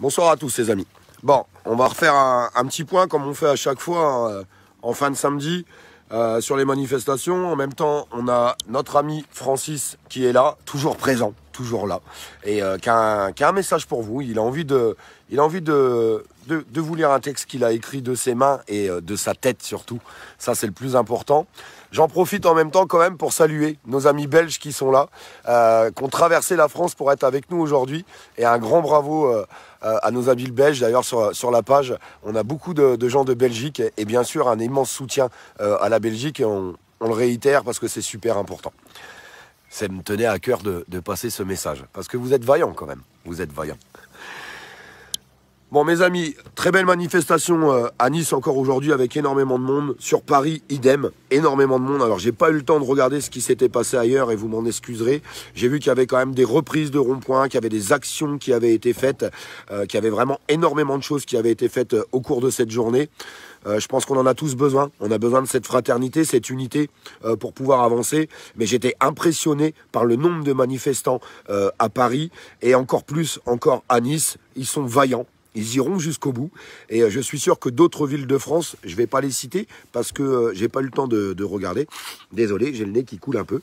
Bonsoir à tous les amis. Bon, on va refaire un petit point comme on fait à chaque fois en fin de samedi sur les manifestations. En même temps, on a notre ami Francis qui est là, toujours présent, toujours là, et qui a un message pour vous. Il a envie de vous lire un texte qu'il a écrit de ses mains et de sa tête surtout. Ça, c'est le plus important. J'en profite en même temps quand même pour saluer nos amis belges qui sont là, qui ont traversé la France pour être avec nous aujourd'hui. Et un grand bravo à nos amis belges. D'ailleurs, sur la page, on a beaucoup de gens de Belgique et bien sûr un immense soutien à la Belgique. Et on le réitère parce que c'est super important. Ça me tenait à cœur de passer ce message. Parce que vous êtes vaillants quand même. Vous êtes vaillants. Bon, mes amis, très belle manifestation à Nice encore aujourd'hui avec énormément de monde. Sur Paris, idem, énormément de monde. Alors, j'ai pas eu le temps de regarder ce qui s'était passé ailleurs et vous m'en excuserez. J'ai vu qu'il y avait quand même des reprises de ronds-points, qu'il y avait des actions qui avaient été faites, qu'il y avait vraiment énormément de choses qui avaient été faites au cours de cette journée. Je pense qu'on en a tous besoin. On a besoin de cette fraternité, cette unité pour pouvoir avancer. Mais j'étais impressionné par le nombre de manifestants à Paris et encore plus encore à Nice. Ils sont vaillants. Ils iront jusqu'au bout et je suis sûr que d'autres villes de France, je ne vais pas les citer parce que j'ai pas eu le temps de regarder. Désolé, j'ai le nez qui coule un peu.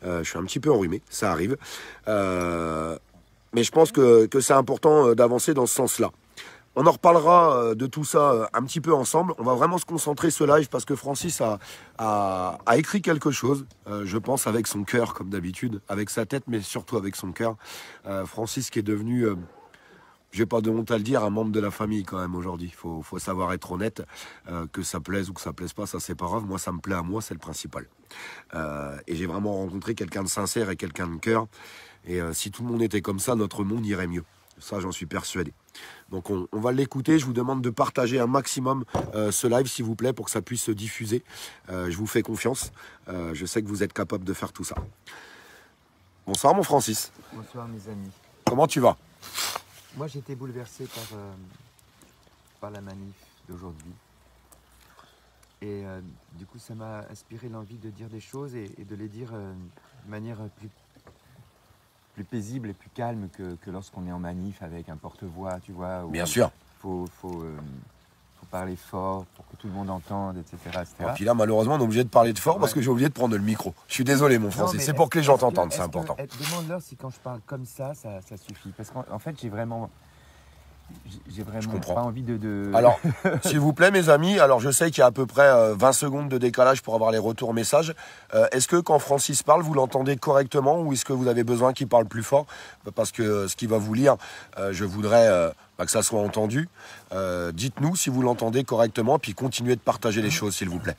Je suis un petit peu enrhumé, ça arrive. Mais je pense que c'est important d'avancer dans ce sens-là. On en reparlera de tout ça un petit peu ensemble. On va vraiment se concentrer ce live parce que Francis a écrit quelque chose, je pense, avec son cœur comme d'habitude, avec sa tête, mais surtout avec son cœur. Francis qui est devenu... j'ai pas de honte à le dire, un membre de la famille quand même aujourd'hui. Faut savoir être honnête, que ça plaise ou que ça plaise pas, ça c'est pas grave. Moi, ça me plaît à moi, c'est le principal. Et j'ai vraiment rencontré quelqu'un de sincère et quelqu'un de cœur. Et si tout le monde était comme ça, notre monde irait mieux. Ça, j'en suis persuadé. Donc, on va l'écouter. Je vous demande de partager un maximum ce live, s'il vous plaît, pour que ça puisse se diffuser. Je vous fais confiance. Je sais que vous êtes capable de faire tout ça. Bonsoir, mon Francis. Bonsoir, mes amis. Comment tu vas ? Moi, j'ai été bouleversé par la manif d'aujourd'hui. Et du coup, ça m'a inspiré l'envie de dire des choses et de les dire de manière plus paisible et plus calme que lorsqu'on est en manif avec un porte-voix, tu vois. Bien sûr. Faut parler fort pour que tout le monde entende, etc. Et puis là, malheureusement, on est obligé de parler de fort parce que j'ai oublié de prendre le micro. Je suis désolé, mon Francis. C'est pour que les gens t'entendent, c'est important. Demande-leur si quand je parle comme ça suffit. Parce qu'en fait, j'ai vraiment pas envie de... Alors, s'il vous plaît, mes amis, alors je sais qu'il y a à peu près 20 secondes de décalage pour avoir les retours messages. Est-ce que quand Francis parle, vous l'entendez correctement ou est-ce que vous avez besoin qu'il parle plus fort ? Parce que ce qu'il va vous lire, je voudrais que ça soit entendu. Dites-nous si vous l'entendez correctement, puis continuez de partager les choses, s'il vous plaît.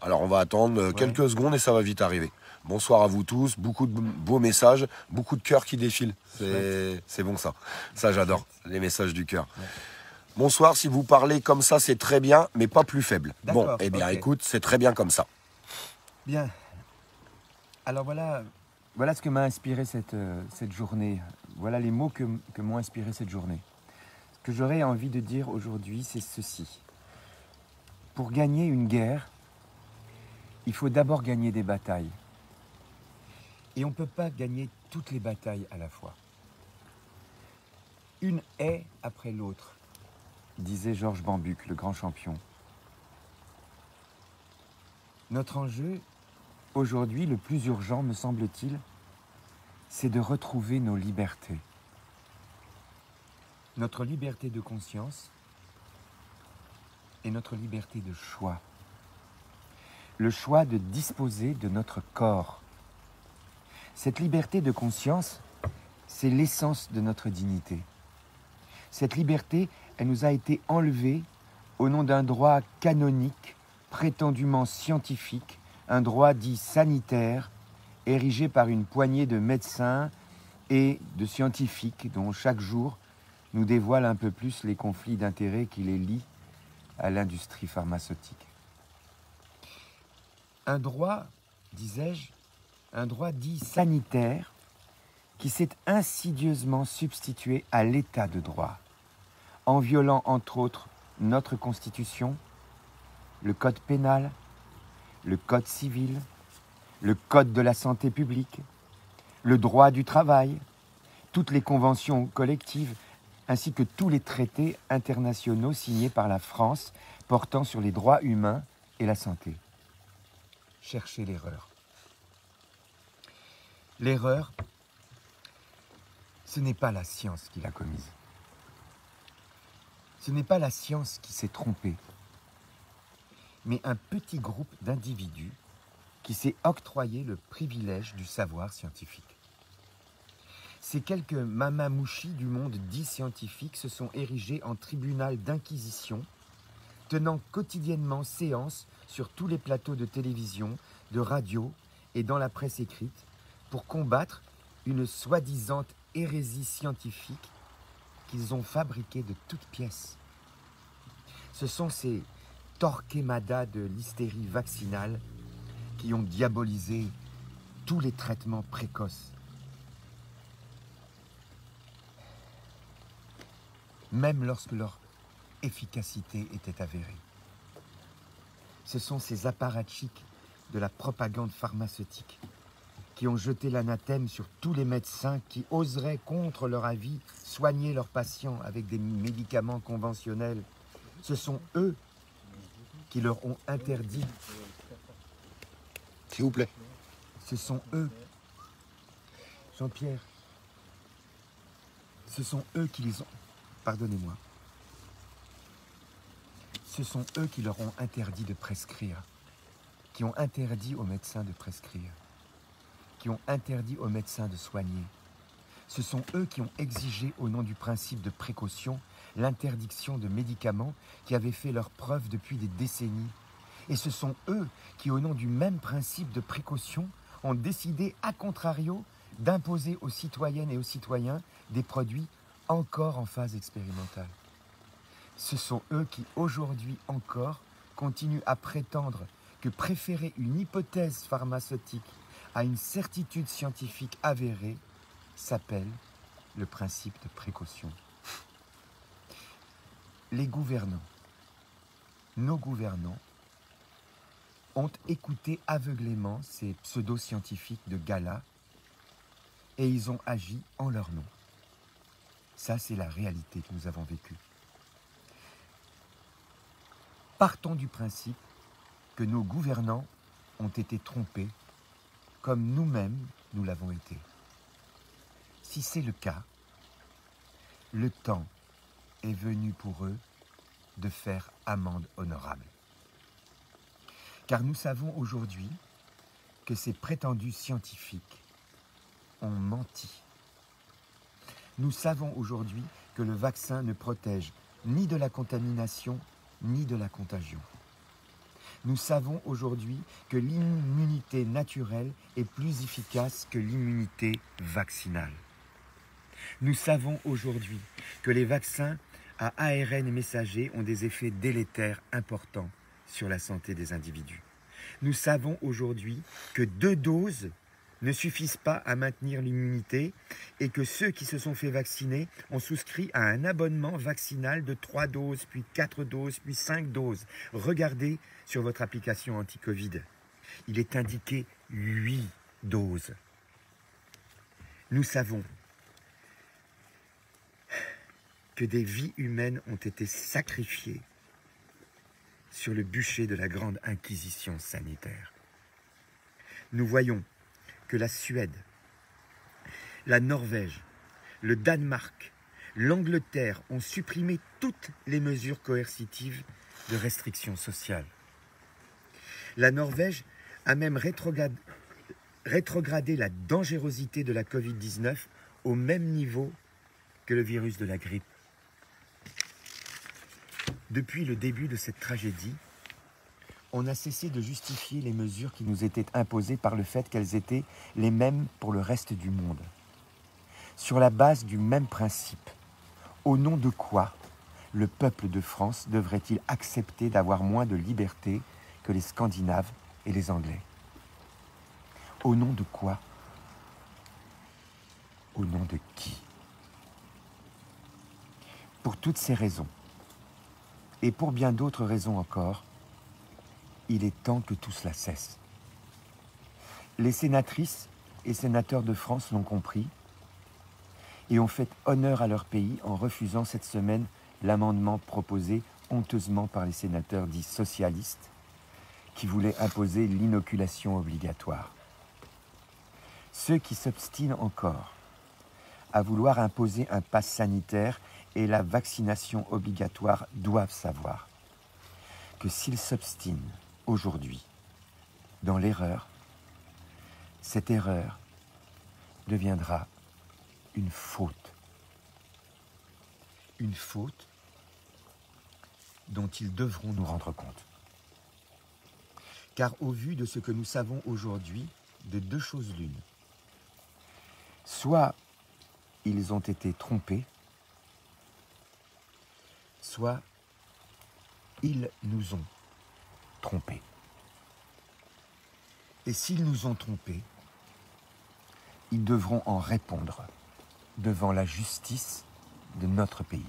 Alors, on va attendre quelques secondes et ça va vite arriver. Bonsoir à vous tous, beaucoup de beaux messages, beaucoup de cœurs qui défilent. C'est bon ça. Ça j'adore, les messages du cœur. Ouais. Bonsoir, si vous parlez comme ça, c'est très bien, mais pas plus faible. Bon, eh bien écoute, c'est très bien comme ça. Bien. Alors voilà ce que m'a inspiré cette journée. Voilà les mots que m'ont inspiré cette journée. Ce que j'aurais envie de dire aujourd'hui, c'est ceci. Pour gagner une guerre, il faut d'abord gagner des batailles. Et on ne peut pas gagner toutes les batailles à la fois. Une haie après l'autre, disait Georges Bambuc, le grand champion. Notre enjeu, aujourd'hui, le plus urgent, me semble-t-il, c'est de retrouver nos libertés. Notre liberté de conscience et notre liberté de choix. Le choix de disposer de notre corps. Cette liberté de conscience, c'est l'essence de notre dignité. Cette liberté, elle nous a été enlevée au nom d'un droit canonique, prétendument scientifique, un droit dit sanitaire, érigé par une poignée de médecins et de scientifiques dont chaque jour nous dévoile un peu plus les conflits d'intérêts qui les lient à l'industrie pharmaceutique. Un droit, disais-je, un droit dit sanitaire qui s'est insidieusement substitué à l'état de droit, en violant entre autres notre Constitution, le Code pénal, le Code civil, le Code de la santé publique, le droit du travail, toutes les conventions collectives, ainsi que tous les traités internationaux signés par la France portant sur les droits humains et la santé. Cherchez l'erreur. L'erreur, ce n'est pas la science qui l'a commise. Ce n'est pas la science qui s'est trompée, mais un petit groupe d'individus qui s'est octroyé le privilège du savoir scientifique. Ces quelques mamamouchis du monde dit scientifique se sont érigés en tribunal d'inquisition, tenant quotidiennement séance sur tous les plateaux de télévision, de radio et dans la presse écrite pour combattre une soi-disant hérésie scientifique qu'ils ont fabriquée de toutes pièces. Ce sont ces Torquemada de l'hystérie vaccinale qui ont diabolisé tous les traitements précoces. Même lorsque leur efficacité était avérée. Ce sont ces apparatchiks de la propagande pharmaceutique qui ont jeté l'anathème sur tous les médecins qui oseraient, contre leur avis, soigner leurs patients avec des médicaments conventionnels. Ce sont eux qui leur ont interdit. S'il vous plaît. Ce sont eux. Jean-Pierre. Ce sont eux qui les ont... Pardonnez-moi. Ce sont eux qui leur ont interdit de prescrire, qui ont interdit aux médecins de prescrire, qui ont interdit aux médecins de soigner. Ce sont eux qui ont exigé, au nom du principe de précaution, l'interdiction de médicaments qui avaient fait leurs preuves depuis des décennies. Et ce sont eux qui, au nom du même principe de précaution, ont décidé, à contrario, d'imposer aux citoyennes et aux citoyens des produits encore en phase expérimentale. Ce sont eux qui, aujourd'hui encore, continuent à prétendre que préférer une hypothèse pharmaceutique à une certitude scientifique avérée s'appelle le principe de précaution. Les gouvernants, nos gouvernants, ont écouté aveuglément ces pseudo-scientifiques de gala et ils ont agi en leur nom. Ça, c'est la réalité que nous avons vécue. Partons du principe que nos gouvernants ont été trompés comme nous-mêmes nous l'avons été. Si c'est le cas, le temps est venu pour eux de faire amende honorable. Car nous savons aujourd'hui que ces prétendus scientifiques ont menti. Nous savons aujourd'hui que le vaccin ne protège ni de la contamination ni de la contagion. Nous savons aujourd'hui que l'immunité naturelle est plus efficace que l'immunité vaccinale. Nous savons aujourd'hui que les vaccins à ARN messager ont des effets délétères importants sur la santé des individus. Nous savons aujourd'hui que 2 doses ne suffisent pas à maintenir l'immunité et que ceux qui se sont fait vacciner ont souscrit à un abonnement vaccinal de 3 doses, puis 4 doses, puis 5 doses. Regardez sur votre application anti-Covid. Il est indiqué 8 doses. Nous savons que des vies humaines ont été sacrifiées sur le bûcher de la grande inquisition sanitaire. Nous voyons que la Suède, la Norvège, le Danemark, l'Angleterre ont supprimé toutes les mesures coercitives de restriction sociale. La Norvège a même rétrogradé la dangerosité de la Covid-19 au même niveau que le virus de la grippe. Depuis le début de cette tragédie, on a cessé de justifier les mesures qui nous étaient imposées par le fait qu'elles étaient les mêmes pour le reste du monde. Sur la base du même principe, au nom de quoi le peuple de France devrait-il accepter d'avoir moins de liberté que les Scandinaves et les Anglais? Au nom de quoi? Au nom de qui? Pour toutes ces raisons, et pour bien d'autres raisons encore, il est temps que tout cela cesse. Les sénatrices et sénateurs de France l'ont compris. et ont fait honneur à leur pays en refusant cette semaine l'amendement proposé honteusement par les sénateurs dits socialistes qui voulaient imposer l'inoculation obligatoire. Ceux qui s'obstinent encore à vouloir imposer un pass sanitaire et la vaccination obligatoire doivent savoir que s'ils s'obstinent aujourd'hui dans l'erreur, cette erreur deviendra une faute. Une faute dont ils devront nous rendre compte. Car au vu de ce que nous savons aujourd'hui, de deux choses l'une. Soit ils ont été trompés, soit ils nous ont trompés. Et s'ils nous ont trompés, ils devront en répondre devant la justice de notre pays.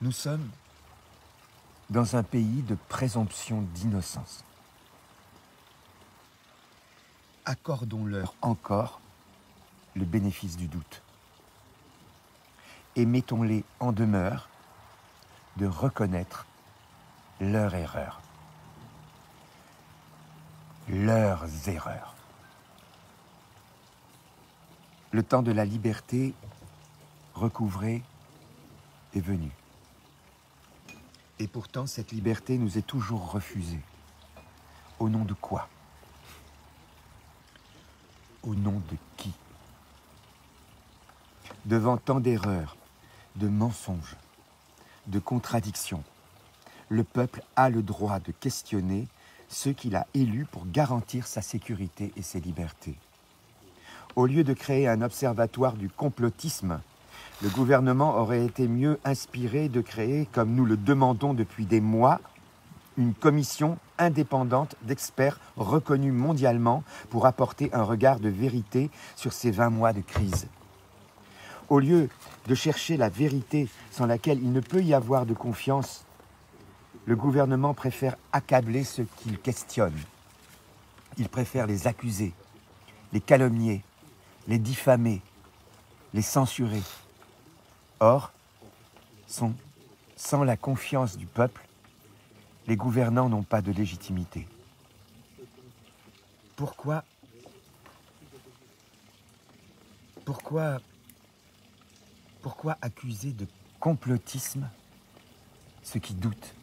Nous sommes dans un pays de présomption d'innocence. Accordons-leur encore le bénéfice du doute et mettons-les en demeure de reconnaître leur erreur, leurs erreurs. Le temps de la liberté recouvrée est venu. Et pourtant, cette liberté nous est toujours refusée. Au nom de quoi? Au nom de qui? Devant tant d'erreurs, de mensonges, de contradictions, le peuple a le droit de questionner ceux qu'il a élus pour garantir sa sécurité et ses libertés. Au lieu de créer un observatoire du complotisme, le gouvernement aurait été mieux inspiré de créer, comme nous le demandons depuis des mois, une commission indépendante d'experts reconnus mondialement pour apporter un regard de vérité sur ces 20 mois de crise. Au lieu de chercher la vérité sans laquelle il ne peut y avoir de confiance, le gouvernement préfère accabler ceux qu'il questionne. Il préfère les accuser, les calomnier, les diffamer, les censurer. Or, sans la confiance du peuple, les gouvernants n'ont pas de légitimité. Pourquoi accuser de complotisme ceux qui doutent,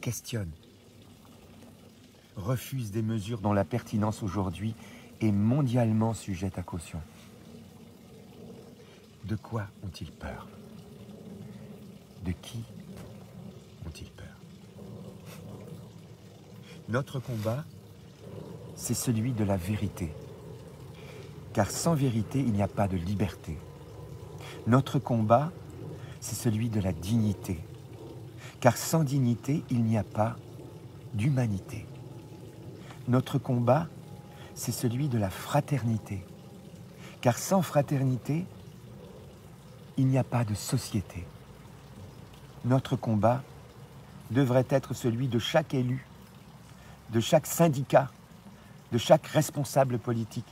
questionnent, refusent des mesures dont la pertinence aujourd'hui est mondialement sujette à caution? De quoi ont-ils peur? De qui ont-ils peur? Notre combat, c'est celui de la vérité. Car sans vérité, il n'y a pas de liberté. Notre combat, c'est celui de la dignité. Car sans dignité, il n'y a pas d'humanité. Notre combat, c'est celui de la fraternité. Car sans fraternité, il n'y a pas de société. Notre combat devrait être celui de chaque élu, de chaque syndicat, de chaque responsable politique,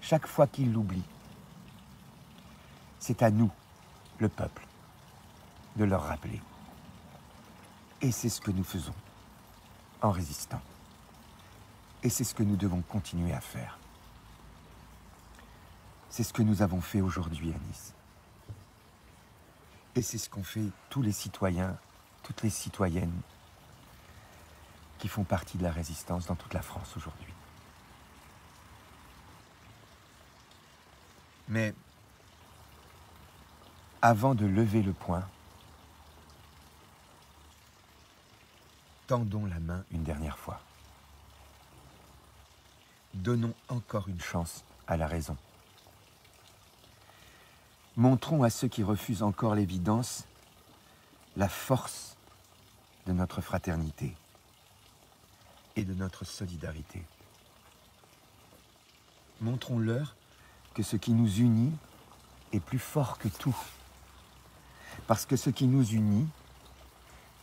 chaque fois qu'il l'oublie. C'est à nous, le peuple, de leur rappeler. Et c'est ce que nous faisons en résistant. Et c'est ce que nous devons continuer à faire. C'est ce que nous avons fait aujourd'hui à Nice. Et c'est ce qu'ont fait tous les citoyens, toutes les citoyennes qui font partie de la résistance dans toute la France aujourd'hui. Mais avant de lever le poing, tendons la main une dernière fois. Donnons encore une chance à la raison. Montrons à ceux qui refusent encore l'évidence la force de notre fraternité et de notre solidarité. Montrons-leur que ce qui nous unit est plus fort que tout. Parce que ce qui nous unit,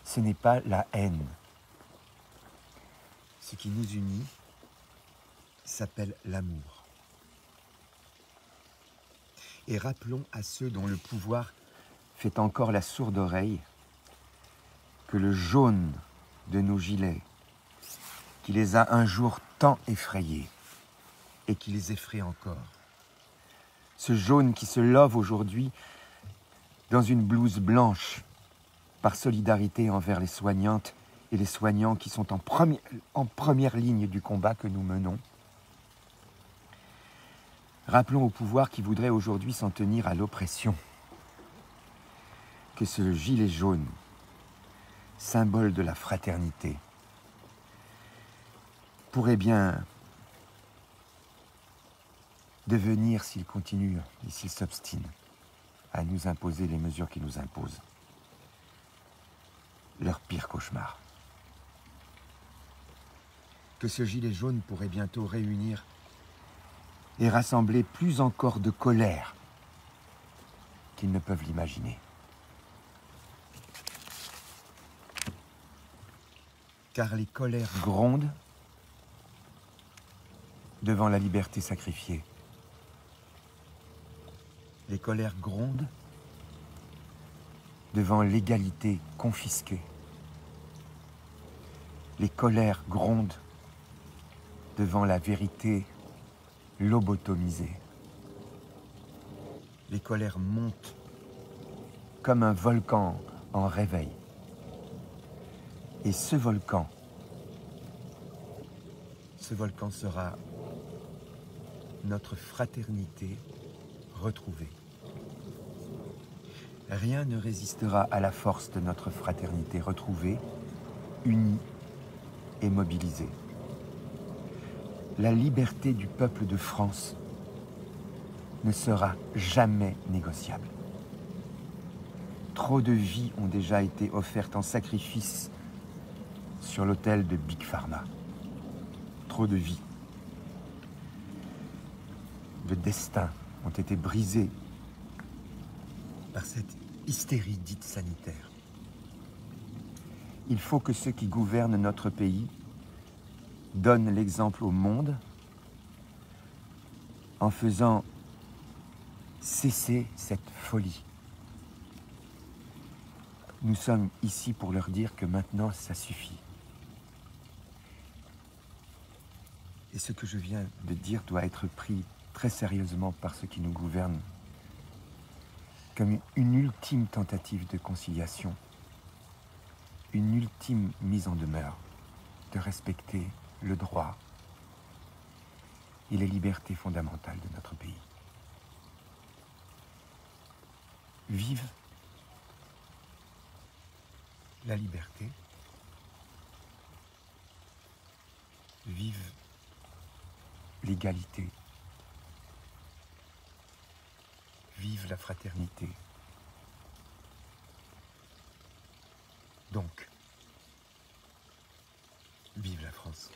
ce n'est pas la haine. Ce qui nous unit s'appelle l'amour. Et rappelons à ceux dont le pouvoir fait encore la sourde oreille que le jaune de nos gilets, qui les a un jour tant effrayés et qui les effraie encore, ce jaune qui se love aujourd'hui dans une blouse blanche par solidarité envers les soignantes et les soignants qui sont en première ligne du combat que nous menons. Rappelons au pouvoir qui voudrait aujourd'hui s'en tenir à l'oppression que ce gilet jaune, symbole de la fraternité, pourrait bien devenir, s'il continue et s'il s'obstine à nous imposer les mesures qui nous imposent, leur pire cauchemar. Que ce gilet jaune pourrait bientôt réunir et rassembler plus encore de colère qu'ils ne peuvent l'imaginer. Car les colères grondent devant la liberté sacrifiée. Les colères grondent devant l'égalité confisquée. Les colères grondent devant la vérité lobotomisée. Les colères montent comme un volcan en réveil. Et ce volcan sera notre fraternité retrouvée. Rien ne résistera à la force de notre fraternité retrouvée, unie et mobilisée. La liberté du peuple de France ne sera jamais négociable. Trop de vies ont déjà été offertes en sacrifice sur l'autel de Big Pharma. Trop de vies. De destins ont été brisés par cette hystérie dite sanitaire. Il faut que ceux qui gouvernent notre pays donnent l'exemple au monde en faisant cesser cette folie. Nous sommes ici pour leur dire que maintenant, ça suffit. Et ce que je viens de dire doit être pris très sérieusement par ceux qui nous gouvernent comme une ultime tentative de conciliation, une ultime mise en demeure de respecter le droit et les libertés fondamentales de notre pays. Vive la liberté, vive l'égalité, vive la fraternité. Donc, vive la France.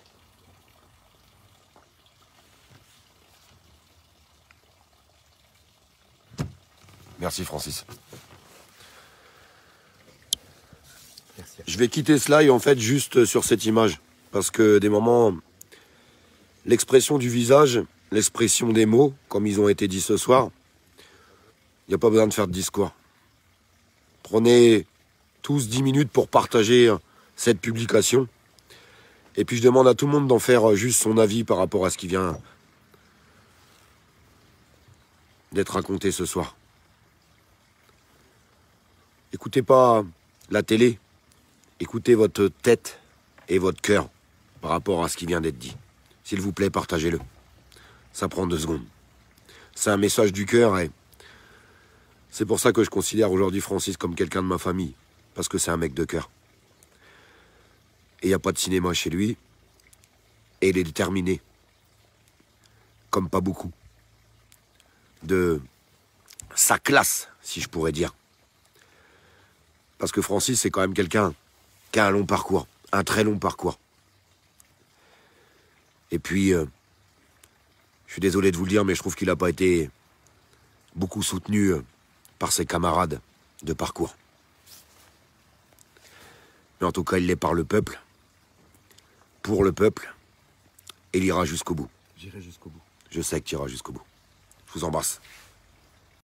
Merci Francis. Merci. Je vais quitter ce live en fait juste sur cette image. Parce que des moments, l'expression du visage, l'expression des mots, comme ils ont été dit ce soir, il n'y a pas besoin de faire de discours. Prenez tous 10 minutes pour partager cette publication. Et puis je demande à tout le monde d'en faire juste son avis par rapport à ce qui vient d'être raconté ce soir. Écoutez pas la télé, écoutez votre tête et votre cœur par rapport à ce qui vient d'être dit. S'il vous plaît, partagez-le. Ça prend 2 secondes. C'est un message du cœur et c'est pour ça que je considère aujourd'hui Francis comme quelqu'un de ma famille. Parce que c'est un mec de cœur. Et il n'y a pas de cinéma chez lui. Et il est déterminé. Comme pas beaucoup. De sa classe, si je pourrais dire. Parce que Francis, c'est quand même quelqu'un qui a un long parcours. Un très long parcours. Et puis, je suis désolé de vous le dire, mais je trouve qu'il n'a pas été beaucoup soutenu par ses camarades de parcours. Mais en tout cas, il l'est par le peuple, pour le peuple, et il ira jusqu'au bout. J'irai jusqu'au bout. Je sais que tu iras jusqu'au bout. Je vous embrasse.